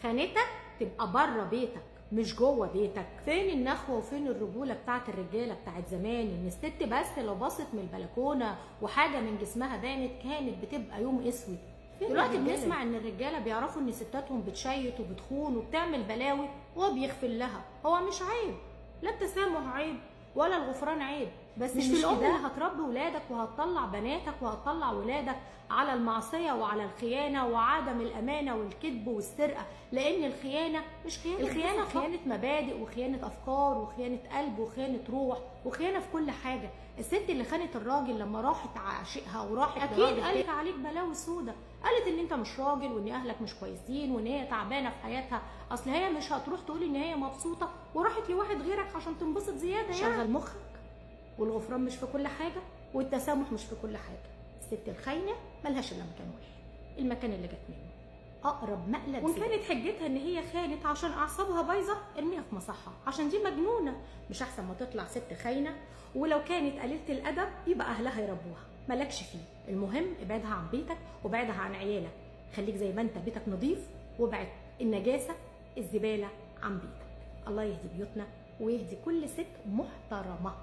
خانتك تبقى بره بيتك مش جوه بيتك. فين النخوه وفين الرجوله بتاعت الرجاله بتاعت زمان، ان الست بس لو بصت من البلكونه وحاجه من جسمها بانت كانت بتبقى يوم اسود. دلوقتي بنسمع ان الرجاله بيعرفوا ان ستاتهم بتشيط وبتخون وبتعمل بلاوي وهو بيغفل لها. هو مش عيب، لا التسامح عيب ولا الغفران عيب، بس مش الام اللي هتربي ولادك وهتطلع بناتك وهتطلع ولادك على المعصيه وعلى الخيانه وعدم الامانه والكذب والسرقه. لان الخيانه مش خيانه، الخيانه خيانه مبادئ وخيانه افكار وخيانه قلب وخيانه روح وخيانه في كل حاجه. الست اللي خانت الراجل لما راحت عاشقها وراحت اكيد قالت عليك بلاوي سودا، قالت ان انت مش راجل وان اهلك مش كويسين وان هي تعبانه في حياتها. اصل هي مش هتروح تقول ان هي مبسوطه وراحت لواحد غيرك عشان تنبسط زياده. يعني شغل مخك، والغفران مش في كل حاجه والتسامح مش في كل حاجه. الست الخاينه ملهاش الا مكان واحد، المكان اللي جت منه اقرب مقلب. وان كانت حجتها ان هي خانت عشان اعصابها بايظه ارميها في مصحه عشان دي مجنونه. مش احسن ما تطلع ست خاينه ولو كانت قليله الادب يبقى اهلها يربوها، مالكش فيه. المهم ابعدها عن بيتك وابعدها عن عيالك، خليك زي ما انت بيتك نظيف وابعد النجاسه الزباله عن بيتك. الله يهدي بيوتنا ويهدي كل ست محترمه.